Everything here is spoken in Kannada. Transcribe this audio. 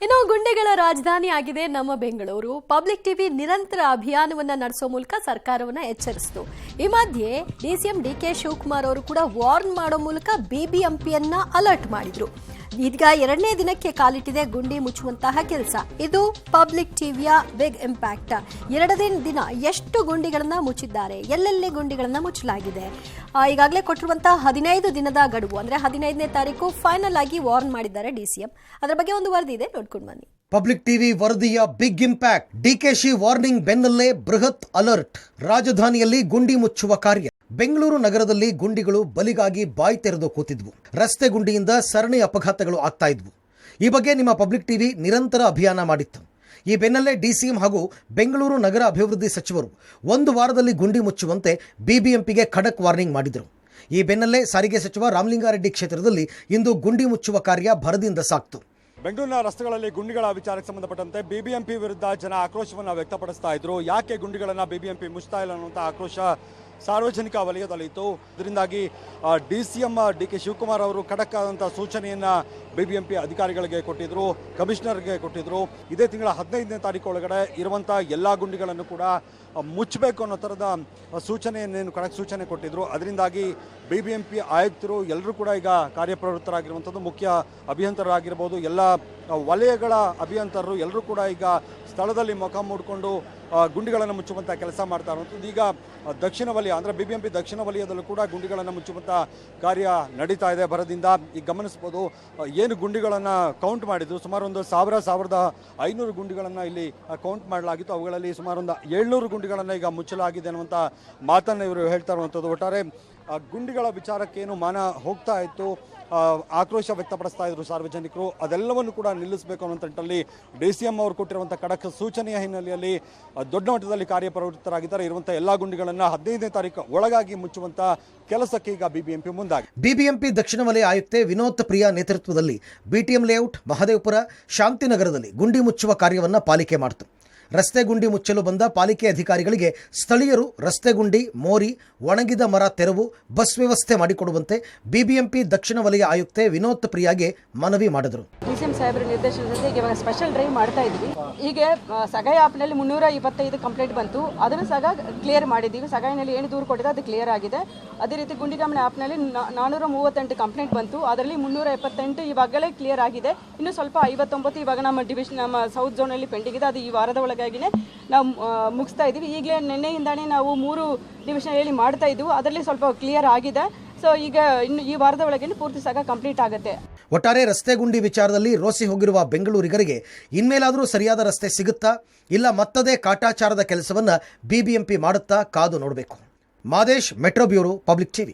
ಇನ್ನು ಗುಂಡೆಗಳ ರಾಜಧಾನಿ ಆಗಿದೆ ನಮ್ಮ ಬೆಂಗಳೂರು. ಪಬ್ಲಿಕ್ ಟಿವಿ ನಿರಂತರ ಅಭಿಯಾನವನ್ನ ನಡೆಸೋ ಮೂಲಕ ಸರ್ಕಾರವನ್ನ ಎಚ್ಚರಿಸಿತು. ಈ ಮಧ್ಯೆ ಡಿಸಿಎಂ ಡಿಕೆ ಶಿವಕುಮಾರ್ ಅವರು ಕೂಡ ವಾರ್ನ್ ಮಾಡೋ ಮೂಲಕ ಬಿಬಿಎಂಪಿಯನ್ನ ಅಲರ್ಟ್ ಮಾಡಿದ್ರು. ಈಗ ಎರಡನೇ ದಿನಕ್ಕೆ ಕಾಲಿಟ್ಟಿದೆ ಗುಂಡಿ ಮುಚ್ಚುವಂತಹ ಕೆಲಸ. ಇದು ಪಬ್ಲಿಕ್ ಟಿವಿಯ ಬಿಗ್ ಇಂಪ್ಯಾಕ್ಟ್. ಎರಡನೇ ದಿನ ಎಷ್ಟು ಗುಂಡಿಗಳನ್ನ ಮುಚ್ಚಿದ್ದಾರೆ, ಎಲ್ಲೆಲ್ಲಿ ಗುಂಡಿಗಳನ್ನ ಮುಚ್ಚಲಾಗಿದೆ, ಈಗಾಗಲೇ ಕೊಟ್ಟಿರುವಂತಹ 15 ದಿನದ ಗಡುವು ಅಂದ್ರೆ 15ನೇ ತಾರೀಕು ಫೈನಲ್ ಆಗಿ ವಾರ್ನ್ ಮಾಡಿದ್ದಾರೆ ಡಿಸಿಎಂ. ಅದರ ಬಗ್ಗೆ ಒಂದು ವರದಿ ಇದೆ, ನೋಡ್ಕೊಂಡು ಬನ್ನಿ. ಪಬ್ಲಿಕ್ ಟಿವಿ ವರದಿಯ ಬಿಗ್ ಇಂಪ್ಯಾಕ್ಟ್. ಡಿಕೆಶಿ ವಾರ್ನಿಂಗ್ ಬೆನ್ನಲ್ಲೇ ಬೃಹತ್ ಅಲರ್ಟ್. ರಾಜಧಾನಿಯಲ್ಲಿ ಗುಂಡಿ ಮುಚ್ಚುವ ಕಾರ್ಯ. ಬೆಂಗಳೂರು ನಗರದಲ್ಲಿ ಗುಂಡಿಗಳು ಬಲಿಗಾಗಿ ಬಾಯಿ ತೆರೆದು ಕೂತಿದ್ವು. ರಸ್ತೆ ಗುಂಡಿಯಿಂದ ಸರಣಿ ಅಪಘಾತಗಳು ಆಗ್ತಾ ಇದ್ವು. ಈ ಬಗ್ಗೆ ನಿಮ್ಮ ಪಬ್ಲಿಕ್ ಟಿವಿ ನಿರಂತರ ಅಭಿಯಾನ ಮಾಡಿತ್ತು. ಈ ಬೆನ್ನಲ್ಲೇ ಡಿಸಿಎಂ ಹಾಗೂ ಬೆಂಗಳೂರು ನಗರ ಅಭಿವೃದ್ಧಿ ಸಚಿವರು 1 ವಾರದಲ್ಲಿ ಗುಂಡಿ ಮುಚ್ಚುವಂತೆ ಬಿಬಿಎಂಪಿಗೆ ಖಡಕ್ ವಾರ್ನಿಂಗ್ ಮಾಡಿದರು. ಈ ಬೆನ್ನಲ್ಲೇ ಸಾರಿಗೆ ಸಚಿವ ರಾಮಲಿಂಗಾರೆಡ್ಡಿ ಕ್ಷೇತ್ರದಲ್ಲಿ ಇಂದು ಗುಂಡಿ ಮುಚ್ಚುವ ಕಾರ್ಯ ಭರದಿಂದ ಸಾಕ್ತು. ಬೆಂಗಳೂರಿನ ರಸ್ತೆಗಳಲ್ಲಿ ಗುಂಡಿಗಳ ವಿಚಾರಕ್ಕೆ ಸಂಬಂಧಪಟ್ಟಂತೆ ಬಿಬಿಎಂಪಿ ವಿರುದ್ಧ ಜನ ಆಕ್ರೋಶವನ್ನು ವ್ಯಕ್ತಪಡಿಸ್ತಾ ಇದ್ರು. ಯಾಕೆ ಗುಂಡಿಗಳನ್ನು ಬಿಬಿಎಂಪಿ ಮುಚ್ತಾ ಇಲ್ಲ ಅನ್ನುವಂಥ ಆಕ್ರೋಶ ಸಾರ್ವಜನಿಕ ವಲಯದಲ್ಲಿತ್ತು. ಇದರಿಂದಾಗಿ ಡಿಸಿಎಂ ಡಿಕೆ ಶಿವಕುಮಾರ್ ಅವರು ಖಡಕ್ ಆದಂಥ ಸೂಚನೆಯನ್ನು ಬಿಬಿಎಂಪಿ ಅಧಿಕಾರಿಗಳಿಗೆ ಕೊಟ್ಟಿದ್ರು, ಕಮಿಷನರ್ಗೆ ಕೊಟ್ಟಿದ್ರು. ಇದೇ ತಿಂಗಳ 15ನೇ ತಾರೀಕು ಒಳಗಡೆ ಇರುವಂಥ ಎಲ್ಲ ಗುಂಡಿಗಳನ್ನು ಕೂಡ ಮುಚ್ಚಬೇಕು ಅನ್ನೋ ಥರದ ಸೂಚನೆಯನ್ನೇನು ಖಡಕ್ ಸೂಚನೆ ಕೊಟ್ಟಿದ್ರು. ಅದರಿಂದಾಗಿ ಬಿಬಿಎಂಪಿ ಆಯುಕ್ತರು ಎಲ್ಲರೂ ಕೂಡ ಈಗ ಕಾರ್ಯಪ್ರವೃತ್ತರಾಗಿರುವಂಥದ್ದು. ಮುಖ್ಯ ಅಭಿಯಂತರರಾಗಿರ್ಬೋದು, ಎಲ್ಲ ವಲಯಗಳ ಅಭಿಯಂತರರು ಎಲ್ಲರೂ ಕೂಡ ಈಗ ಸ್ಥಳದಲ್ಲಿ ಮುಖ ಮೂಡಿಕೊಂಡು ಗುಂಡಿಗಳನ್ನು ಮುಚ್ಚುವಂಥ ಕೆಲಸ ಮಾಡ್ತಾ ಇರುವಂಥದ್ದು. ಈಗ ದಕ್ಷಿಣ ವಲಯ ಅಂದರೆ ಬಿಬಿಎಂಪಿ ದಕ್ಷಿಣ ವಲಯದಲ್ಲೂ ಕೂಡ ಗುಂಡಿಗಳನ್ನು ಮುಚ್ಚುವಂಥ ಕಾರ್ಯ ನಡೀತಾ ಇದೆ ಭರದಿಂದ. ಈಗ ಗಮನಿಸ್ಬೋದು, ಏನು ಗುಂಡಿಗಳನ್ನು ಕೌಂಟ್ ಮಾಡಿದ್ರು, ಸುಮಾರು ಒಂದು 1500 ಗುಂಡಿಗಳನ್ನು ಇಲ್ಲಿ ಕೌಂಟ್ ಮಾಡಲಾಗಿತ್ತು. ಅವುಗಳಲ್ಲಿ ಸುಮಾರು ಒಂದು 700 ಗುಂಡಿಗಳನ್ನು ಈಗ ಮುಚ್ಚಲಾಗಿದೆ ಅನ್ನುವಂಥ ಮಾತನ್ನು ಇವರು ಹೇಳ್ತಾ ಇರುವಂಥದ್ದು. ಒಟ್ಟಾರೆ ಗುಂಡಿಗಳ ವಿಚಾರಕ್ಕೇನು ಮಾನ ಹೋಗ್ತಾ ಇತ್ತು, ಆಕ್ರೋಶ ವ್ಯಕ್ತಪಡಿಸ್ತಾ ಇದ್ರು ಸಾರ್ವಜನಿಕರು, ಅದೆಲ್ಲವನ್ನು ಕೂಡ ನಿಲ್ಲಿಸಬೇಕು ಅನ್ನೋ ನಿಟ್ಟಿನಲ್ಲಿ ಡಿಸಿಎಂ ಅವರು ಕೊಟ್ಟಿರುವಂಥ ಖಡಕ್ ಸೂಚನೆಯ ಹಿನ್ನೆಲೆಯಲ್ಲಿ ದೊಡ್ಡ ಮಟ್ಟದಲ್ಲಿ ಕಾರ್ಯಪ್ರವೃತ್ತರಾಗಿದ್ದಾರೆ. ಇರುವಂಥ ಎಲ್ಲ ಗುಂಡಿಗಳನ್ನು 15ನೇ ತಾರೀಕು ಒಳಗಾಗಿ ಮುಚ್ಚುವಂಥ ಕೆಲಸಕ್ಕೆ ಈಗ ಬಿಬಿಎಂಪಿ ಮುಂದಾಗಿದೆ. ಬಿಬಿಎಂಪಿ ದಕ್ಷಿಣ ವಲಯ ಆಯುಕ್ತೆ ವಿನೋದ್ ಪ್ರಿಯಾ ನೇತೃತ್ವದಲ್ಲಿ ಬಿಟಿಎಂ ಲೇಔಟ್, ಮಹದೇವಪುರ, ಶಾಂತಿನಗರದಲ್ಲಿ ಗುಂಡಿ ಮುಚ್ಚುವ ಕಾರ್ಯವನ್ನು ಪಾಲಿಕೆ ಮಾಡಿತು. ರಸ್ತೆ ಗುಂಡಿ ಮುಚ್ಚಲು ಬಂದ ಪಾಲಿಕೆ ಅಧಿಕಾರಿಗಳಿಗೆ ಸ್ಥಳೀಯರು ರಸ್ತೆ ಗುಂಡಿ, ಮೋರಿ, ಒಣಗಿದ ಮರ ತೆರವು, ಬಸ್ ವ್ಯವಸ್ಥೆ ಮಾಡಿಕೊಡುವಂತೆ ಬಿಬಿಎಂಪಿ ದಕ್ಷಿಣ ವಲಯ ಆಯುಕ್ತೆ ವಿನೋದ್ ಪ್ರಿಯಾಗೆ ಮನವಿ ಮಾಡಿದರು. ಡಿಸಿಎಂ ಸಾಹೇಬರ ನಿರ್ದೇಶನದಂತೆ ಇವಾಗ ಸ್ಪೆಷಲ್ ಡ್ರೈವ್ ಮಾಡ್ತಾ ಇದ್ವಿ. ಈಗ ಸಗಾಯಿ ಆಪ್ನಲ್ಲಿ 325 ಕಂಪ್ಲೇಂಟ್ ಬಂತು, ಅದನ್ನು ಸಹ ಕ್ಲಿಯರ್ ಮಾಡಿದ್ದೀವಿ. ಸಗಾಯಿನಲ್ಲಿ ಏನು ದೂರು ಕೊಟ್ಟಿದೆ ಅದು ಕ್ಲಿಯರ್ ಆಗಿದೆ. ಅದೇ ರೀತಿ ಗುಂಡಿಗಮನ ಆ್ಯಪ್ನಲ್ಲಿ 438 ಕಂಪ್ಲೇಂಟ್ ಬಂತು, ಅದರಲ್ಲಿ 378 ಇವಾಗಲೇ ಕ್ಲಿಯರ್ ಆಗಿದೆ. ಇನ್ನು ಸ್ವಲ್ಪ 59 ಇವಾಗ ನಮ್ಮ ಡಿವಿಷನ್, ನಮ್ಮ ಸೌತ್ ಝೋನಲ್ಲಿ ಪೆಂಡಿಂಗ್ ಇದೆ. ಅದು ಈ ವಾರದ ಒಳಗಾಗಿನೇ ನಾವು ಮುಗಿಸ್ತಾ ಇದ್ದೀವಿ. ಈಗಲೇ ನಿನ್ನೆಯಿಂದಾನೇ ನಾವು 3 ಡಿವಿಷನ್ ಹೇಳಿ ಮಾಡ್ತಾ ಇದ್ವು, ಅದರಲ್ಲಿ ಸ್ವಲ್ಪ ಕ್ಲಿಯರ್ ಆಗಿದೆ. ಸೊ ಈಗ ಇನ್ನು ಈ ವಾರದ ಒಳಗೆ ಪೂರ್ತಿ ಸಹ ಕಂಪ್ಲೀಟ್ ಆಗುತ್ತೆ. ಒಟ್ಟಾರೆ ರಸ್ತೆ ಗುಂಡಿ ವಿಚಾರದಲ್ಲಿ ರೋಸಿ ಹೋಗಿರುವ ಬೆಂಗಳೂರಿಗರಿಗೆ ಇನ್ಮೇಲಾದರೂ ಸರಿಯಾದ ರಸ್ತೆ ಸಿಗುತ್ತಾ, ಇಲ್ಲ ಮತ್ತದೇ ಕಾಟಾಚಾರದ ಕೆಲಸವನ್ನ ಬಿಬಿಎಂಪಿ ಮಾಡುತ್ತಾ ಕಾದು ನೋಡಬೇಕು. Madesh, metro bureau, public TV.